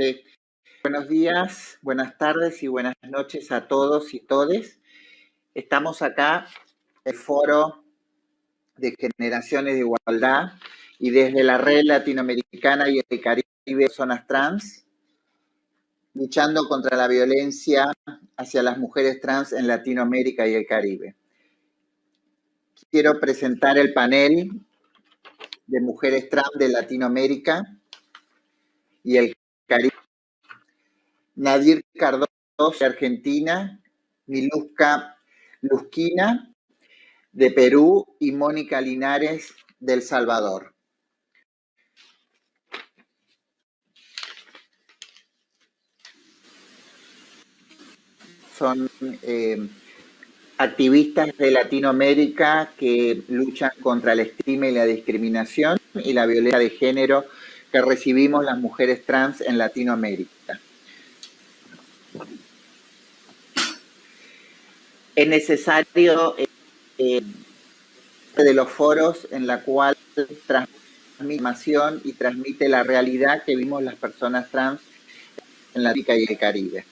Sí. Buenos días, buenas tardes y buenas noches a todos y todes. Estamos acá en el Foro de Generaciones de Igualdad y desde la Red Latinoamericana y el Caribe Zonas Trans, luchando contra la violencia hacia las mujeres trans en Latinoamérica y el Caribe. Quiero presentar el panel de mujeres trans de Latinoamérica y el Caribe. Nadir Cardoso de Argentina, Miluska Lusquina de Perú y Mónica Linares de El Salvador. Son activistas de Latinoamérica que luchan contra el estigma y la discriminación y la violencia de género que recibimos las mujeres trans en Latinoamérica. Es necesario de los foros en la cual transmite información y transmite la realidad que vimos las personas trans en Latinoamérica y el Caribe.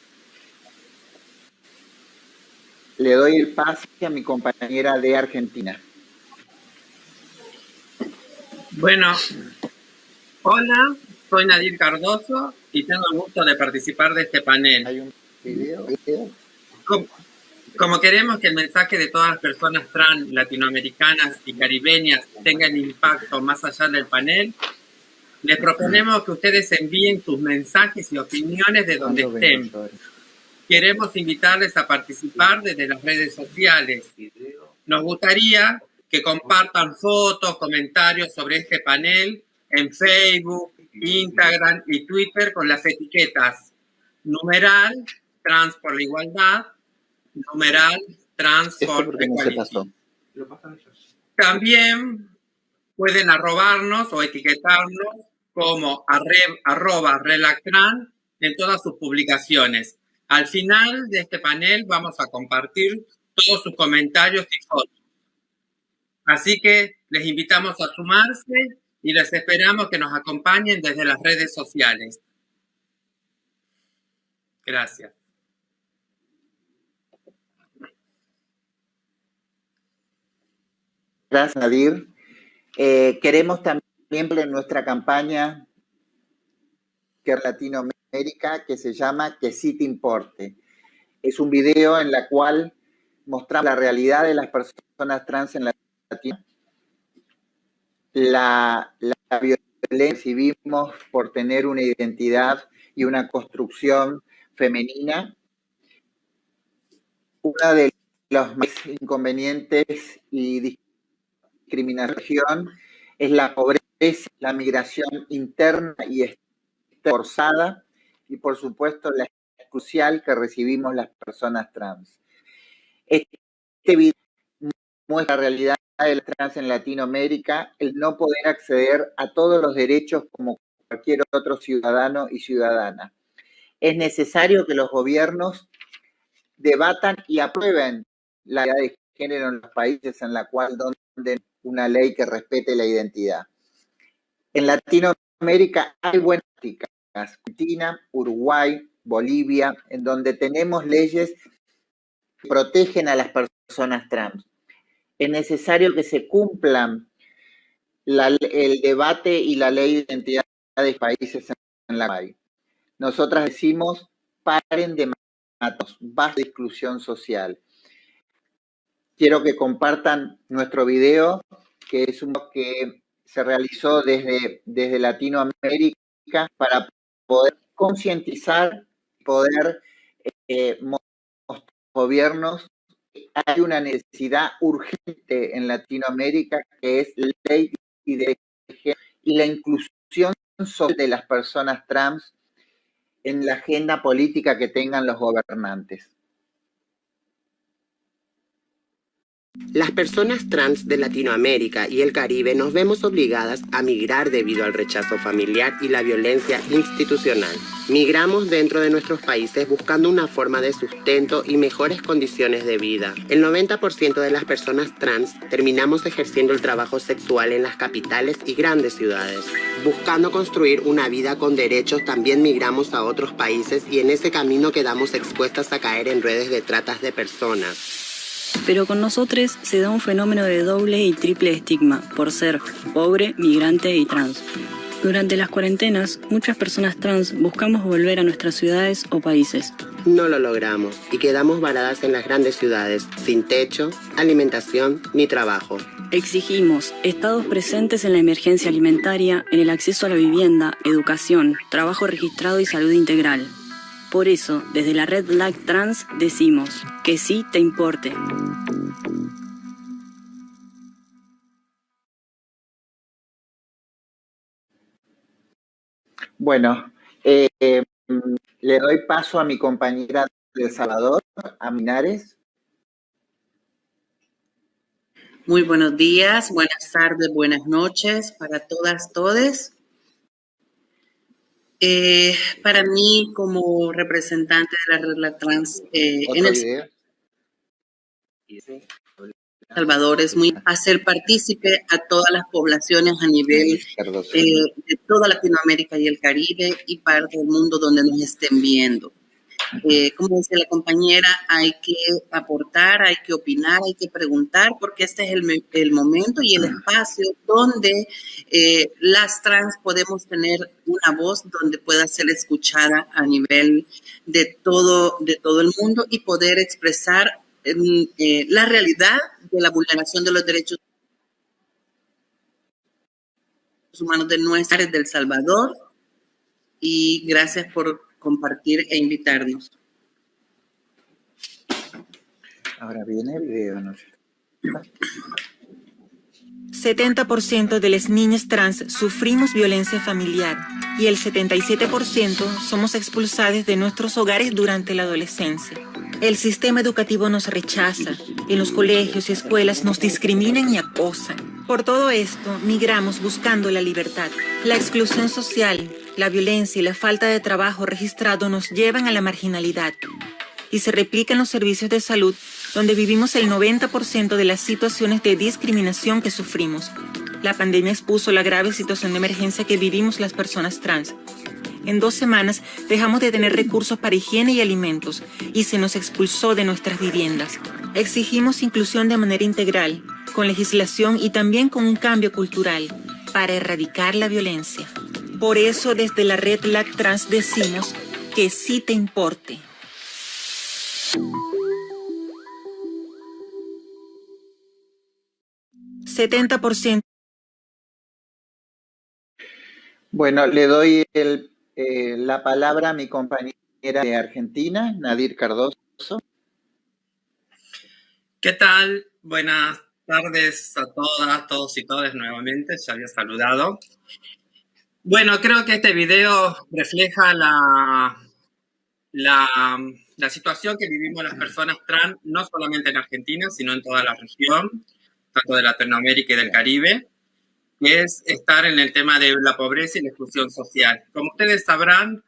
Le doy el pase a mi compañera de Argentina. Bueno, hola, soy Nadir Cardoso y tengo el gusto de participar de este panel. ¿Hay un video? Como queremos que el mensaje de todas las personas trans latinoamericanas y caribeñas tenga el impacto más allá del panel, les proponemos que ustedes envíen sus mensajes y opiniones de donde estén. Queremos invitarles a participar desde las redes sociales. Nos gustaría que compartan fotos, comentarios sobre este panel en Facebook, Instagram y Twitter con las etiquetas numeral Trans por la Igualdad, numeral Trans for Equality. También pueden arrobarnos o etiquetarnos como @relactran en todas sus publicaciones. Al final de este panel vamos a compartir todos sus comentarios y fotos. Así que les invitamos a sumarse y les esperamos que nos acompañen desde las redes sociales. Gracias. Gracias, Nadir. Queremos también en nuestra campaña que es Latinoamérica, que se llama Que sí te importe. Es un video en la cual mostramos la realidad de las personas trans en Latinoamérica, la violencia que recibimos por tener una identidad y una construcción femenina. Una de los más inconvenientes y discriminación es la pobreza, la migración interna y forzada y, por supuesto, la crucial que recibimos las personas trans. Este video muestra la realidad de las trans en Latinoamérica, el no poder acceder a todos los derechos como cualquier otro ciudadano y ciudadana. Es necesario que los gobiernos debatan y aprueben la igualdad de género en los países en la cual donde una ley que respete la identidad. En Latinoamérica hay buenas prácticas, Argentina, Uruguay, Bolivia, en donde tenemos leyes que protegen a las personas trans. Es necesario que se cumplan el debate y la ley de identidad de países en la que hay. Nosotras decimos, paren de matarnos, basta de exclusión social. Quiero que compartan nuestro video, que es un video que se realizó desde Latinoamérica para poder concientizar, poder mostrar a los gobiernos que hay una necesidad urgente en Latinoamérica, que es la ley de género y la inclusión social de las personas trans en la agenda política que tengan los gobernantes. Las personas trans de Latinoamérica y el Caribe nos vemos obligadas a migrar debido al rechazo familiar y la violencia institucional. Migramos dentro de nuestros países buscando una forma de sustento y mejores condiciones de vida. El 90% de las personas trans terminamos ejerciendo el trabajo sexual en las capitales y grandes ciudades. Buscando construir una vida con derechos, también migramos a otros países y en ese camino quedamos expuestas a caer en redes de tratas de personas. Pero con nosotros se da un fenómeno de doble y triple estigma por ser pobre, migrante y trans. Durante las cuarentenas, muchas personas trans buscamos volver a nuestras ciudades o países. No lo logramos y quedamos varadas en las grandes ciudades, sin techo, alimentación ni trabajo. Exigimos estados presentes en la emergencia alimentaria, en el acceso a la vivienda, educación, trabajo registrado y salud integral. Por eso, desde la Red Black Trans decimos que sí te importe. Bueno, le doy paso a mi compañera de El Salvador, a Minares. Muy buenos días, buenas tardes, buenas noches para todas, todes. Para mí, como representante de la Red La Trans en El Salvador, es muy hacer partícipe a todas las poblaciones a nivel de toda Latinoamérica y el Caribe y parte del mundo donde nos estén viendo. Como dice la compañera, hay que aportar, hay que opinar, hay que preguntar, porque este es el momento y el espacio donde las trans podemos tener una voz donde pueda ser escuchada a nivel de todo el mundo y poder expresar la realidad de la vulneración de los derechos humanos de nuestra área del Salvador. Y gracias por compartir e invitarnos. Ahora viene el video, ¿no? 70% de las niñas trans sufrimos violencia familiar y el 77% somos expulsadas de nuestros hogares durante la adolescencia. El sistema educativo nos rechaza, en los colegios y escuelas nos discriminan y acosan. Por todo esto, migramos buscando la libertad. La exclusión social, la violencia y la falta de trabajo registrado nos llevan a la marginalidad y se replican los servicios de salud donde vivimos el 90% de las situaciones de discriminación que sufrimos. La pandemia expuso la grave situación de emergencia que vivimos las personas trans. En 2 semanas dejamos de tener recursos para higiene y alimentos y se nos expulsó de nuestras viviendas. Exigimos inclusión de manera integral, con legislación y también con un cambio cultural para erradicar la violencia. Por eso desde la Red Black Trans decimos que sí te importe. ¿70%? Bueno, le doy la palabra a mi compañera de Argentina, Nadir Cardoso. ¿Qué tal? Buenas tardes a todas, todos y todas nuevamente, ya había saludado. Bueno, creo que este video refleja la situación que vivimos las personas trans, no solamente en Argentina, sino en toda la región, tanto de Latinoamérica y del Caribe, que es estar en el tema de la pobreza y la exclusión social. Como ustedes sabrán,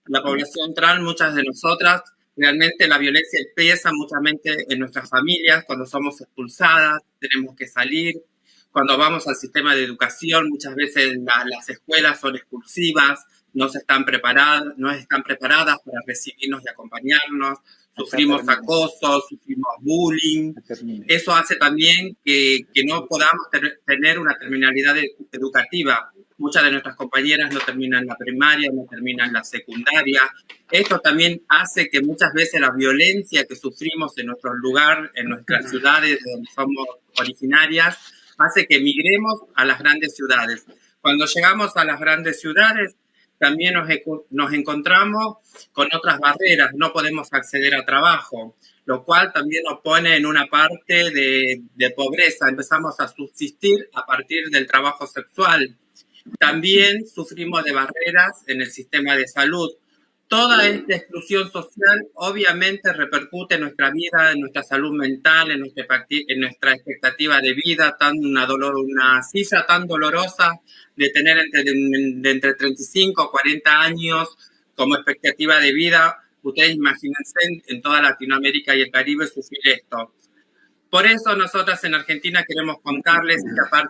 la población trans, muchas de nosotras, realmente la violencia empieza muchamente en nuestras familias, cuando somos expulsadas, tenemos que salir. Cuando vamos al sistema de educación, muchas veces las escuelas son expulsivas, no están preparadas para recibirnos y acompañarnos, sufrimos acoso, sufrimos bullying. Eso hace también que no podamos tener una terminalidad educativa. Muchas de nuestras compañeras no terminan la primaria, no terminan la secundaria. Esto también hace que muchas veces la violencia que sufrimos en nuestro lugar, en nuestras ciudades donde somos originarias, hace que migremos a las grandes ciudades. Cuando llegamos a las grandes ciudades, también nos encontramos con otras barreras. No podemos acceder a trabajo, lo cual también nos pone en una parte de pobreza. Empezamos a subsistir a partir del trabajo sexual. También sufrimos de barreras en el sistema de salud, Toda esta exclusión social obviamente repercute en nuestra vida, en nuestra salud mental, en nuestra expectativa de vida, una cifra tan dolorosa de tener entre 35 o 40 años como expectativa de vida. Ustedes imagínense en toda Latinoamérica y el Caribe sufrir esto. Por eso nosotras en Argentina queremos contarles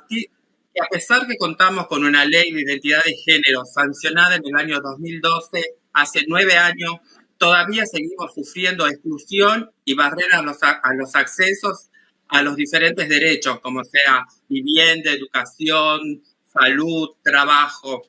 que a pesar que contamos con una ley de identidad de género sancionada en el año 2012, hace 9 años, todavía seguimos sufriendo exclusión y barreras a los accesos a los diferentes derechos, como sea vivienda, educación, salud, trabajo.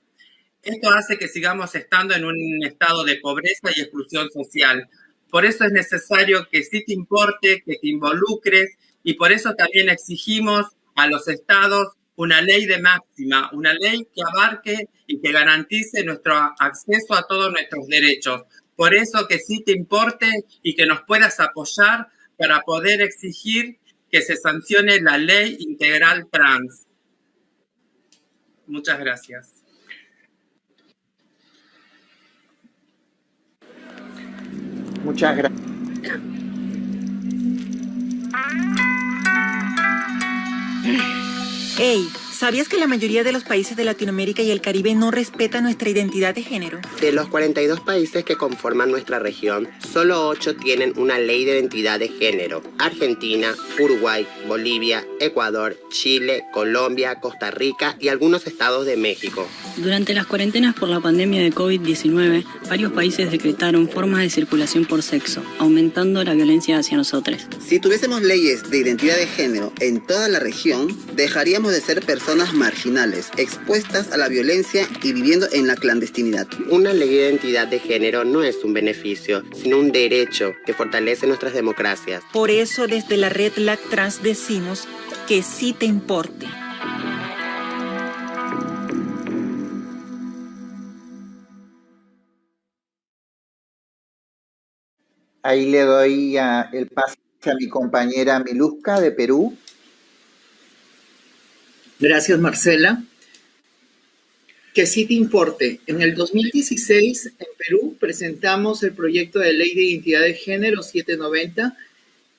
Esto hace que sigamos estando en un estado de pobreza y exclusión social. Por eso es necesario que sí te importe, que te involucres, y por eso también exigimos a los estados una ley de máxima, una ley que abarque y que garantice nuestro acceso a todos nuestros derechos. Por eso que sí te importe y que nos puedas apoyar para poder exigir que se sancione la ley integral trans. Muchas gracias. Muchas gracias. Hey, ¿sabías que la mayoría de los países de Latinoamérica y el Caribe no respetan nuestra identidad de género? De los 42 países que conforman nuestra región, solo 8 tienen una ley de identidad de género. Argentina, Uruguay, Bolivia, Ecuador, Chile, Colombia, Costa Rica y algunos estados de México. Durante las cuarentenas por la pandemia de COVID-19, varios países decretaron formas de circulación por sexo, aumentando la violencia hacia nosotros. Si tuviésemos leyes de identidad de género en toda la región, dejaríamos de ser personas marginales, expuestas a la violencia y viviendo en la clandestinidad. Una ley de identidad de género no es un beneficio, sino un derecho que fortalece nuestras democracias. Por eso desde la Red LAC Trans decimos que sí te importe. Ahí le doy el pase a mi compañera Miluska de Perú. Gracias, Marcela. Que sí te importe. En el 2016, en Perú, presentamos el proyecto de Ley de Identidad de Género 790,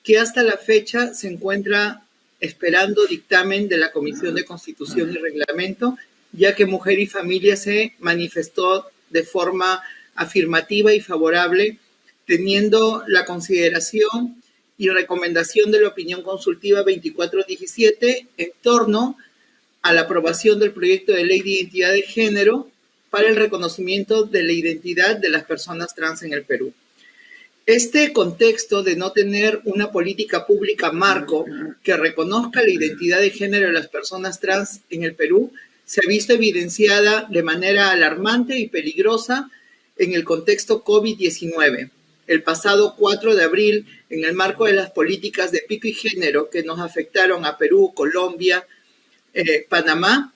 que hasta la fecha se encuentra esperando dictamen de la Comisión de Constitución y Reglamento, ya que Mujer y Familia se manifestó de forma afirmativa y favorable, teniendo la consideración y recomendación de la opinión consultiva 2417 en torno a la aprobación del proyecto de ley de identidad de género para el reconocimiento de la identidad de las personas trans en el Perú. Este contexto de no tener una política pública marco que reconozca la identidad de género de las personas trans en el Perú se ha visto evidenciada de manera alarmante y peligrosa en el contexto COVID-19. El pasado 4 de abril, en el marco de las políticas de pico y género que nos afectaron a Perú, Colombia, Panamá,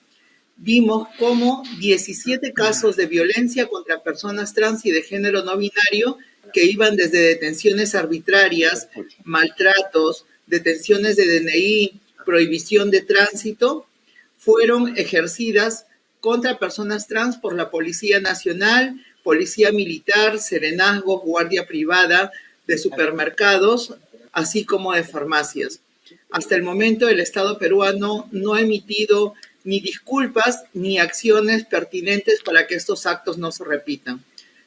vimos cómo 17 casos de violencia contra personas trans y de género no binario que iban desde detenciones arbitrarias, maltratos, detenciones de DNI, prohibición de tránsito, fueron ejercidas contra personas trans por la Policía Nacional, Policía Militar, Serenazgos, Guardia Privada de supermercados, así como de farmacias. Hasta el momento, el Estado peruano no ha emitido ni disculpas ni acciones pertinentes para que estos actos no se repitan.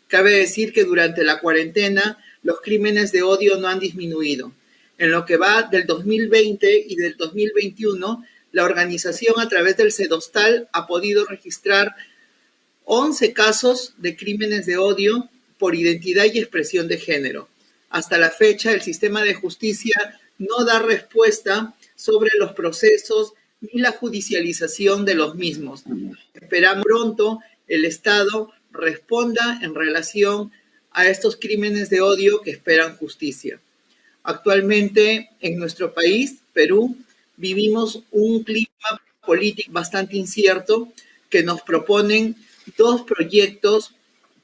Cabe decir que durante la cuarentena los crímenes de odio no han disminuido. En lo que va del 2020 y del 2021, la organización a través del CEDOSTAL ha podido registrar 11 casos de crímenes de odio por identidad y expresión de género. Hasta la fecha, el sistema de justicia no da respuesta sobre los procesos ni la judicialización de los mismos. Esperamos pronto el Estado responda en relación a estos crímenes de odio que esperan justicia. Actualmente, en nuestro país, Perú, vivimos un clima político bastante incierto que nos proponen dos proyectos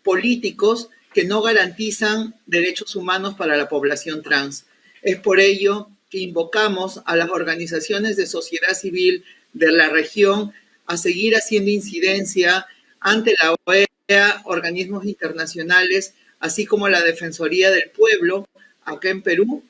políticos que no garantizan derechos humanos para la población trans. Es por ello que invocamos a las organizaciones de sociedad civil de la región a seguir haciendo incidencia ante la OEA, organismos internacionales, así como la Defensoría del Pueblo acá en Perú,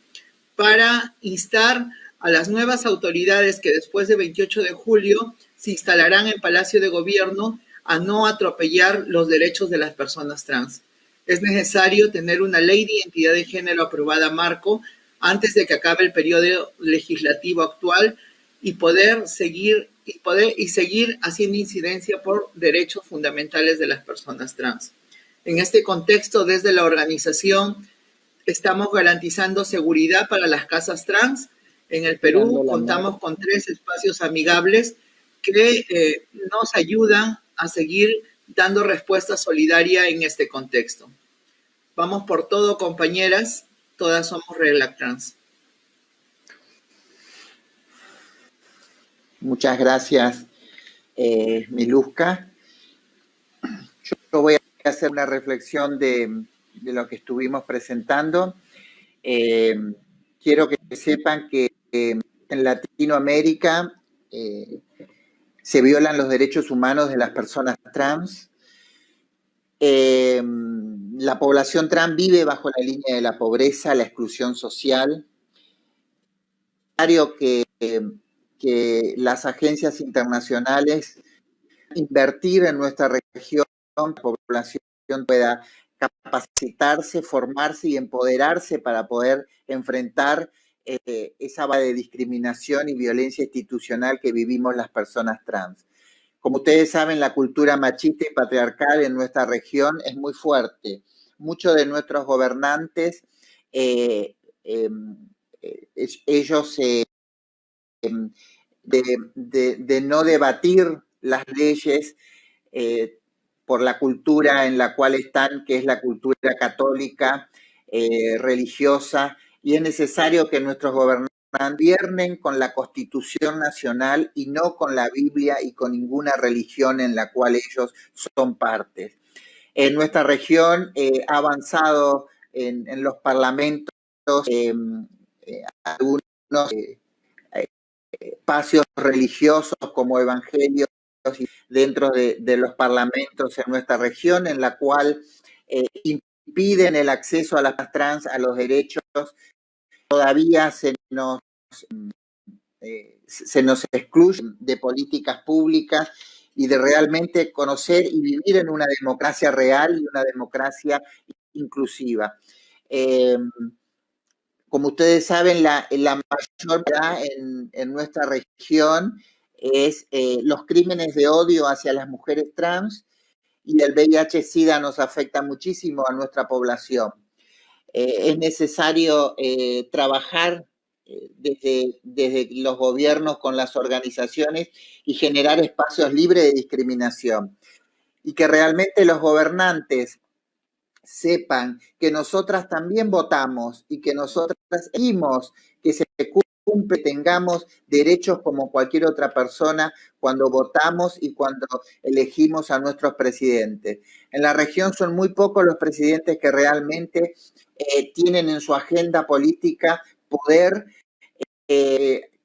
para instar a las nuevas autoridades que después del 28 de julio se instalarán en Palacio de Gobierno a no atropellar los derechos de las personas trans. Es necesario tener una ley de identidad de género aprobada marco antes de que acabe el periodo legislativo actual y seguir haciendo incidencia por derechos fundamentales de las personas trans. En este contexto, desde la organización, estamos garantizando seguridad para las casas trans. En el Perú contamos con 3 espacios amigables que nos ayudan a seguir dando respuesta solidaria en este contexto. Vamos por todo, compañeras. Todas somos RedLac Trans. Muchas gracias, Miluska. Yo voy a hacer una reflexión de lo que estuvimos presentando. Quiero que sepan que en Latinoamérica se violan los derechos humanos de las personas trans. La población trans vive bajo la línea de la pobreza, la exclusión social. Es necesario que las agencias internacionales invertir en nuestra región, la población pueda capacitarse, formarse y empoderarse para poder enfrentar esa base de discriminación y violencia institucional que vivimos las personas trans. Como ustedes saben, la cultura machista y patriarcal en nuestra región es muy fuerte. Muchos de nuestros gobernantes, ellos de no debatir las leyes por la cultura en la cual están, que es la cultura católica, religiosa, y es necesario que nuestros gobernantes gobiernen con la Constitución Nacional y no con la Biblia y con ninguna religión en la cual ellos son partes. En nuestra región ha avanzado en los parlamentos algunos espacios religiosos como evangelios dentro de los parlamentos en nuestra región, en la cual impiden el acceso a las trans, a los derechos. Todavía se nos excluye de políticas públicas y de realmente conocer y vivir en una democracia real y una democracia inclusiva. Como ustedes saben, la mayor en nuestra región es los crímenes de odio hacia las mujeres trans, y el VIH-Sida nos afecta muchísimo a nuestra población. Es necesario trabajar desde los gobiernos con las organizaciones y generar espacios libres de discriminación. Y que realmente los gobernantes sepan que nosotras también votamos y que nosotras exigimos que se cumple, tengamos derechos como cualquier otra persona cuando votamos y cuando elegimos a nuestros presidentes. En la región son muy pocos los presidentes que realmente tienen en su agenda política poder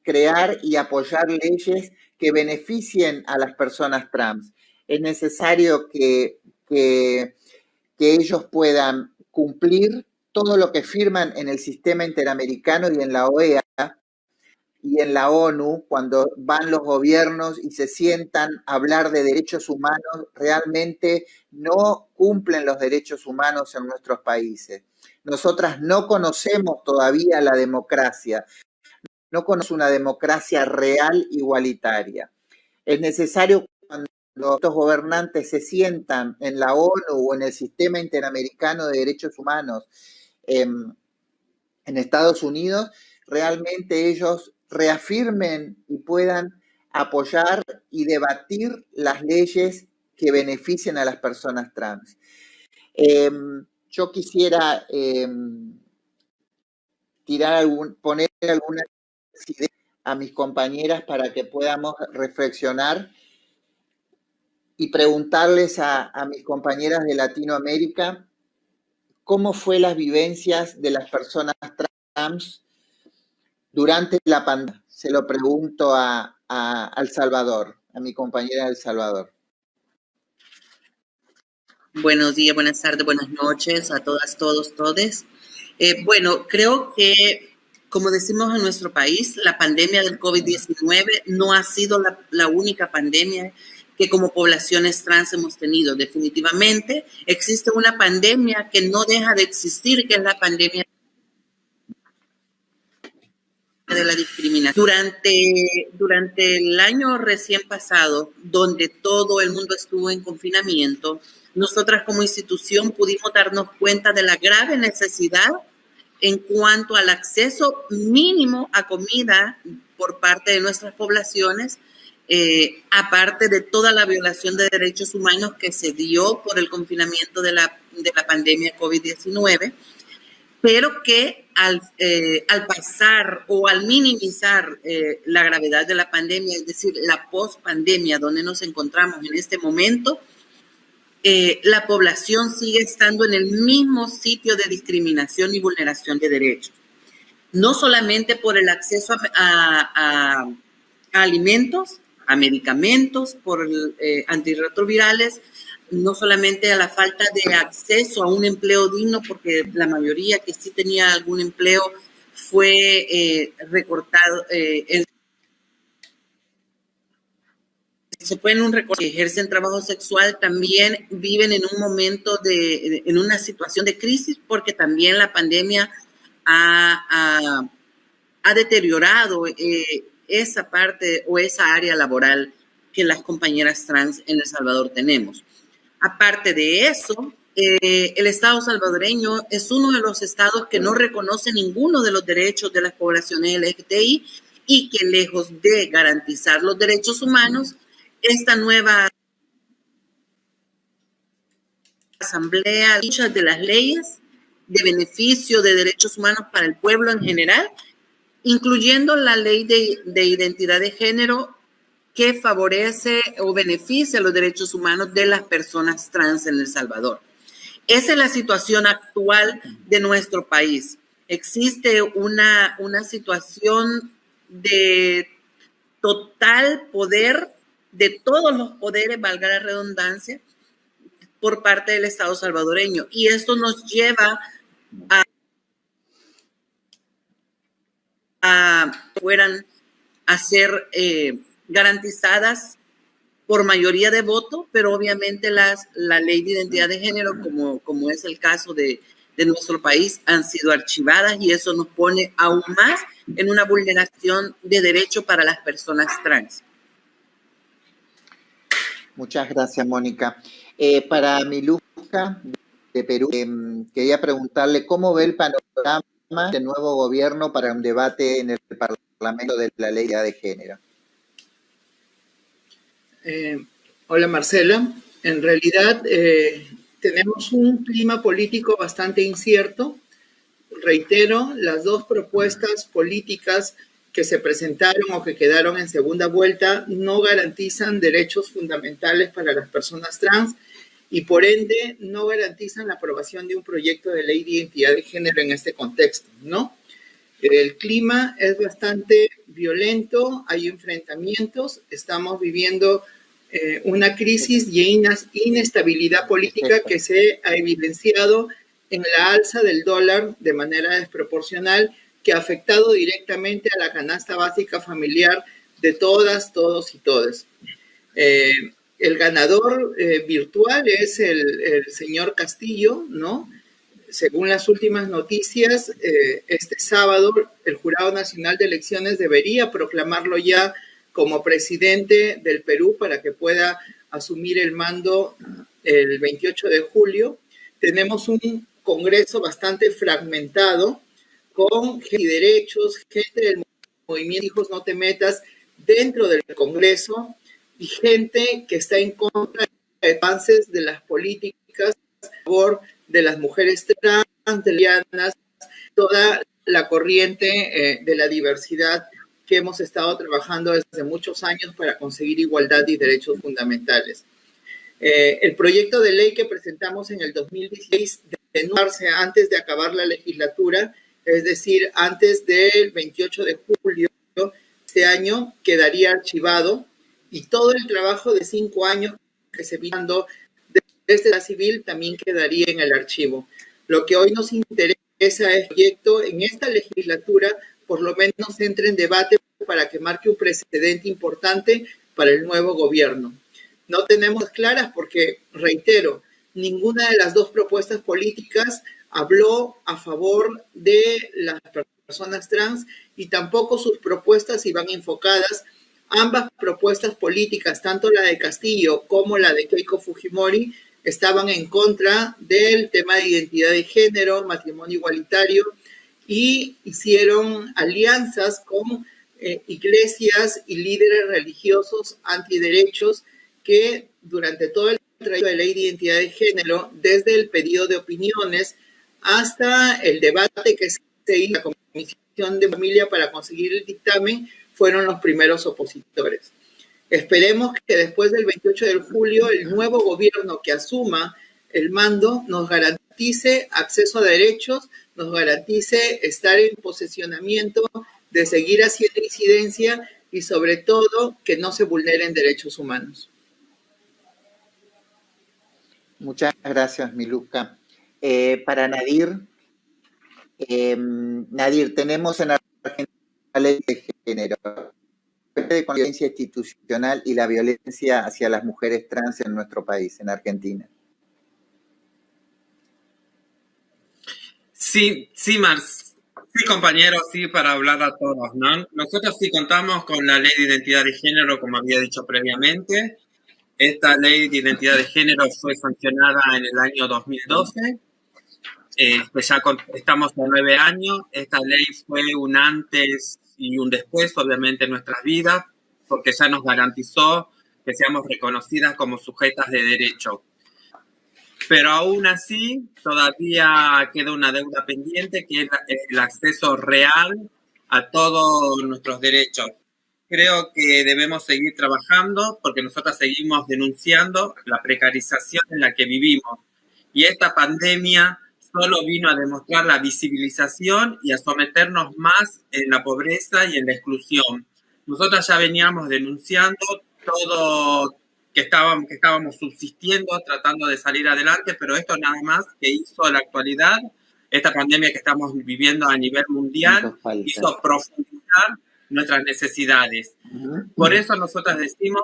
crear y apoyar leyes que beneficien a las personas trans. Es necesario que ellos puedan cumplir todo lo que firman en el sistema interamericano y en la OEA y en la ONU, cuando van los gobiernos y se sientan a hablar de derechos humanos, realmente no cumplen los derechos humanos en nuestros países. Nosotras no conocemos todavía la democracia, no conocemos una democracia real igualitaria. Es necesario cuando estos gobernantes se sientan en la ONU o en el sistema interamericano de derechos humanos en Estados Unidos, realmente ellos reafirmen y puedan apoyar y debatir las leyes que beneficien a las personas trans. Yo quisiera poner algunas ideas a mis compañeras para que podamos reflexionar y preguntarles a mis compañeras de Latinoamérica cómo fue las vivencias de las personas trans durante la pandemia. Se lo pregunto a El Salvador, a mi compañera de El Salvador. Buenos días, buenas tardes, buenas noches a todas, todos, todes. Bueno, creo que, como decimos en nuestro país, la pandemia del COVID-19 no ha sido la única pandemia que como poblaciones trans hemos tenido. Definitivamente existe una pandemia que no deja de existir, que es la pandemia de la discriminación. Durante el año recién pasado, donde todo el mundo estuvo en confinamiento, nosotras como institución pudimos darnos cuenta de la grave necesidad en cuanto al acceso mínimo a comida por parte de nuestras poblaciones, aparte de toda la violación de derechos humanos que se dio por el confinamiento de la pandemia COVID-19, pero que al pasar o al minimizar la gravedad de la pandemia, es decir, la post-pandemia donde nos encontramos en este momento, la población sigue estando en el mismo sitio de discriminación y vulneración de derechos. No solamente por el acceso a alimentos, a medicamentos, por antirretrovirales, no solamente a la falta de acceso a un empleo digno, porque la mayoría que sí tenía algún empleo fue recortado, se fue en un recorte, que ejercen trabajo sexual, también viven en un momento en una situación de crisis, porque también la pandemia ha deteriorado esa parte o esa área laboral que las compañeras trans en El Salvador tenemos. Aparte de eso, el Estado salvadoreño es uno de los estados que no reconoce ninguno de los derechos de las poblaciones LGTBI y que lejos de garantizar los derechos humanos, esta nueva asamblea, muchas de las leyes de beneficio de derechos humanos para el pueblo en general, incluyendo la ley de identidad de género que favorece o beneficia los derechos humanos de las personas trans en El Salvador. Esa es la situación actual de nuestro país. Existe una situación de total poder, de todos los poderes, valga la redundancia, por parte del Estado salvadoreño. Y esto nos lleva fueran a ser garantizadas por mayoría de voto, pero obviamente la ley de identidad de género, como es el caso de nuestro país, han sido archivadas y eso nos pone aún más en una vulneración de derecho para las personas trans. Muchas gracias, Mónica. Para Miluska, de Perú, quería preguntarle cómo ve el panorama del nuevo gobierno para un debate en el Parlamento de la ley de género. Hola, Marcela. En realidad tenemos un clima político bastante incierto. Reitero, las dos propuestas políticas que se presentaron o que quedaron en segunda vuelta no garantizan derechos fundamentales para las personas trans y por ende no garantizan la aprobación de un proyecto de ley de identidad de género en este contexto, ¿no? El clima es bastante violento, hay enfrentamientos, estamos viviendo una crisis y inestabilidad política que se ha evidenciado en la alza del dólar de manera desproporcional, que ha afectado directamente a la canasta básica familiar de todas, todos y todes. El ganador virtual es el señor Castillo, ¿no? Según las últimas noticias, este sábado el Jurado Nacional de Elecciones debería proclamarlo ya como presidente del Perú para que pueda asumir el mando el 28 de julio. Tenemos un Congreso bastante fragmentado, con derechos, gente del movimiento Hijos No Te Metas dentro del Congreso y gente que está en contra de avances de las políticas a favor de las mujeres trans, de lesbianas, toda la corriente de la diversidad que hemos estado trabajando desde muchos años para conseguir igualdad y derechos fundamentales. El proyecto de ley que presentamos en el 2016 de anunciarse antes de acabar la legislatura, es decir, antes del 28 de julio de este año, quedaría archivado y todo el trabajo de 5 años que se vino dando esta civil también quedaría en el archivo. Lo que hoy nos interesa es el proyecto en esta legislatura, por lo menos entre en debate para que marque un precedente importante para el nuevo gobierno. No tenemos claras porque, reitero, ninguna de las dos propuestas políticas habló a favor de las personas trans y tampoco sus propuestas iban enfocadas. Ambas propuestas políticas, tanto la de Castillo como la de Keiko Fujimori, estaban en contra del tema de identidad de género, matrimonio igualitario, y hicieron alianzas con iglesias y líderes religiosos antiderechos que durante todo el trayecto de ley de identidad de género, desde el pedido de opiniones hasta el debate que se hizo en la Comisión de Familia para conseguir el dictamen, fueron los primeros opositores. Esperemos que después del 28 de julio el nuevo gobierno que asuma el mando nos garantice acceso a derechos, nos garantice estar en posesionamiento de seguir haciendo incidencia y sobre todo que no se vulneren derechos humanos. Muchas gracias, Miluska. Para Nadir, Nadir, tenemos en Argentina la ley de género, de violencia institucional y la violencia hacia las mujeres trans en nuestro país, en Argentina. Sí, compañeros, sí, para hablar a todos, ¿no? Nosotros sí contamos con la ley de identidad de género, como había dicho previamente. Esta ley de identidad de género fue sancionada en el año 2012. Pues ya estamos a 9 años. Esta ley fue un antes y un después, obviamente, en nuestras vidas, porque ya nos garantizó que seamos reconocidas como sujetas de derecho. Pero aún así, todavía queda una deuda pendiente, que es el acceso real a todos nuestros derechos. Creo que debemos seguir trabajando porque nosotros seguimos denunciando la precarización en la que vivimos. Y esta pandemia solo vino a demostrar la visibilización y a someternos más en la pobreza y en la exclusión. Nosotros ya veníamos denunciando todo que estábamos subsistiendo, tratando de salir adelante, pero esto nada más que hizo la actualidad, esta pandemia que estamos viviendo a nivel mundial, hizo profundizar nuestras necesidades. Por eso nosotros decimos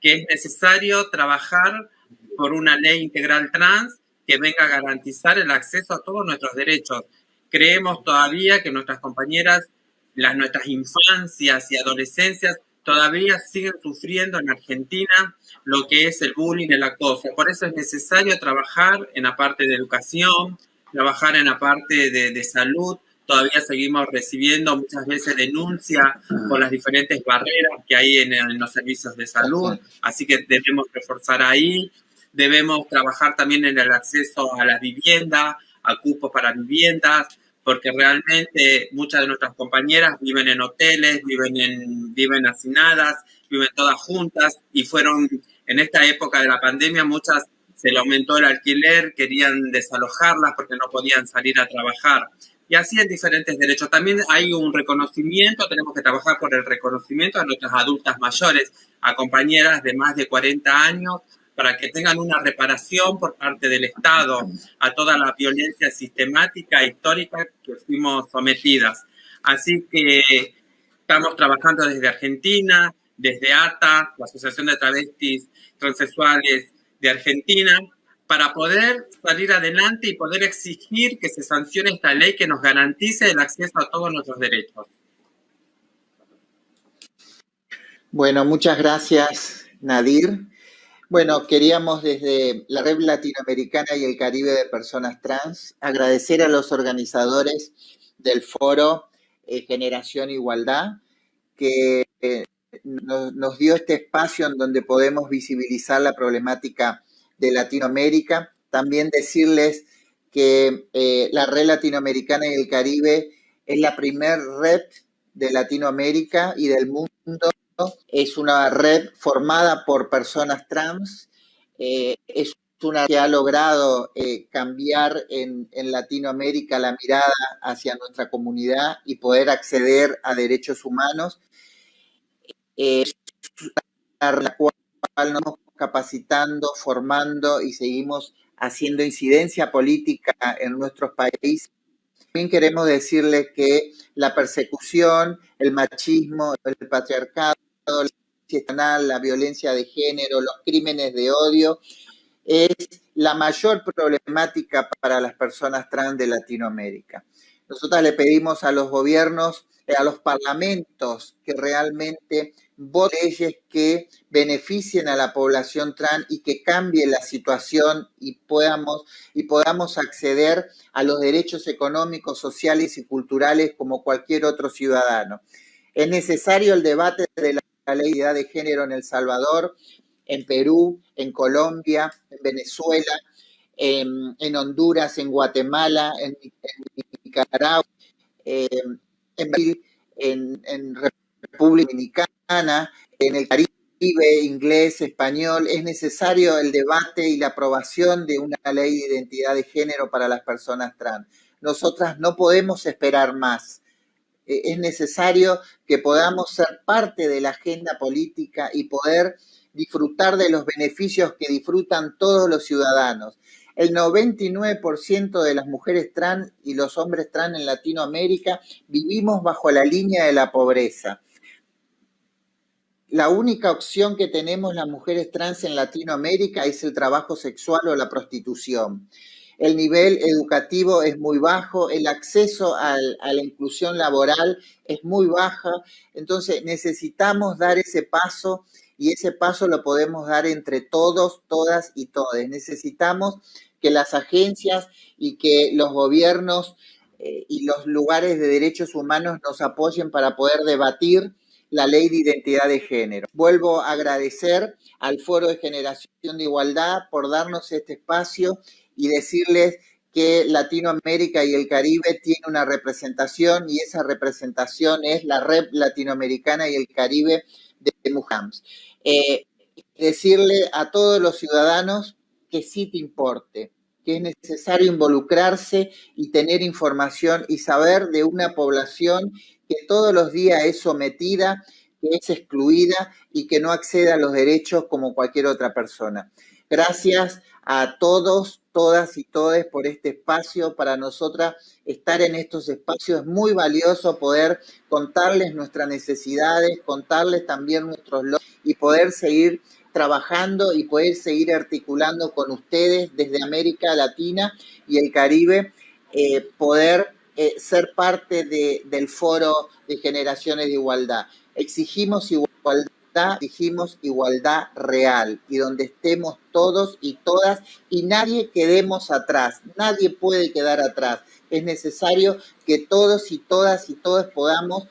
que es necesario trabajar por una ley integral trans que venga a garantizar el acceso a todos nuestros derechos. Creemos todavía que nuestras compañeras, nuestras infancias y adolescencias todavía siguen sufriendo en Argentina lo que es el bullying, el acoso. Por eso es necesario trabajar en la parte de educación, trabajar en la parte de salud. Todavía seguimos recibiendo muchas veces denuncias por las diferentes barreras que hay en los servicios de salud, así que debemos reforzar ahí. Debemos trabajar también en el acceso a la vivienda, a cupos para viviendas, porque realmente muchas de nuestras compañeras viven en hoteles, viven hacinadas, viven todas juntas, y fueron en esta época de la pandemia, muchas se le aumentó el alquiler, querían desalojarlas porque no podían salir a trabajar. Y así en diferentes derechos. También hay un reconocimiento, tenemos que trabajar por el reconocimiento a nuestras adultas mayores, a compañeras de más de 40 años, para que tengan una reparación por parte del Estado a toda la violencia sistemática e histórica que fuimos sometidas. Así que estamos trabajando desde Argentina, desde ATA, la Asociación de Travestis Transexuales de Argentina, para poder salir adelante y poder exigir que se sancione esta ley que nos garantice el acceso a todos nuestros derechos. Bueno, muchas gracias, Nadir. Bueno, queríamos desde la Red Latinoamericana y el Caribe de Personas Trans agradecer a los organizadores del foro Generación Igualdad, que nos dio este espacio en donde podemos visibilizar la problemática de Latinoamérica. También decirles que la Red Latinoamericana y el Caribe es la primer red de Latinoamérica y del mundo. Es una red formada por personas trans, es una que ha logrado cambiar en Latinoamérica la mirada hacia nuestra comunidad y poder acceder a derechos humanos. La cual nos hemos capacitando, formando y seguimos haciendo incidencia política en nuestros países. También queremos decirles que la persecución, el machismo, el patriarcado, la violencia de género, los crímenes de odio, es la mayor problemática para las personas trans de Latinoamérica. Nosotras le pedimos a los gobiernos, a los parlamentos, que realmente voten leyes que beneficien a la población trans y que cambie la situación y podamos acceder a los derechos económicos, sociales y culturales como cualquier otro ciudadano. Es necesario el debate de la ley de identidad de género en El Salvador, en Perú, en Colombia, en Venezuela, en Honduras, en Guatemala, en Nicaragua, en Brasil, en República Dominicana, en el Caribe, inglés, español. Es necesario el debate y la aprobación de una ley de identidad de género para las personas trans. Nosotras no podemos esperar más. Es necesario que podamos ser parte de la agenda política y poder disfrutar de los beneficios que disfrutan todos los ciudadanos. El 99% de las mujeres trans y los hombres trans en Latinoamérica vivimos bajo la línea de la pobreza. La única opción que tenemos las mujeres trans en Latinoamérica es el trabajo sexual o la prostitución. El nivel educativo es muy bajo, el acceso a la inclusión laboral es muy baja, entonces necesitamos dar ese paso y ese paso lo podemos dar entre todos, todas y todes. Necesitamos que las agencias y que los gobiernos y los lugares de derechos humanos nos apoyen para poder debatir la ley de identidad de género. Vuelvo a agradecer al Foro de Generación de Igualdad por darnos este espacio y decirles que Latinoamérica y el Caribe tienen una representación y esa representación es la Red Latinoamericana y el Caribe de MUJAMS. Decirle a todos los ciudadanos que sí te importe, que es necesario involucrarse y tener información y saber de una población que todos los días es sometida, que es excluida y que no accede a los derechos como cualquier otra persona. Gracias a todos, todas y todes por este espacio. Para nosotras estar en estos espacios es muy valioso, poder contarles nuestras necesidades, contarles también nuestros logros y poder seguir trabajando y poder seguir articulando con ustedes desde América Latina y el Caribe, poder ser parte del Foro de Generaciones de Igualdad. Exigimos igualdad real y donde estemos todos y todas y nadie quedemos atrás, nadie puede quedar atrás. Es necesario que todos y todas y todos podamos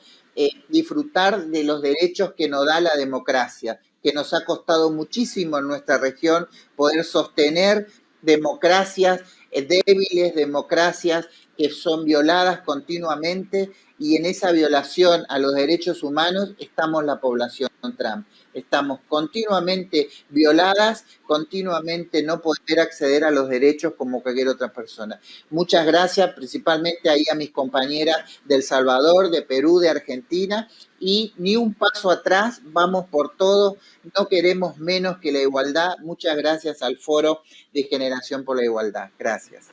disfrutar de los derechos que nos da la democracia, que nos ha costado muchísimo en nuestra región poder sostener democracias débiles, democracias que son violadas continuamente, y en esa violación a los derechos humanos estamos la población trans. Estamos continuamente violadas, continuamente no poder acceder a los derechos como cualquier otra persona. Muchas gracias, principalmente ahí a mis compañeras de El Salvador, de Perú, de Argentina, y ni un paso atrás, vamos por todo, no queremos menos que la igualdad. Muchas gracias al Foro de Generación por la Igualdad. Gracias.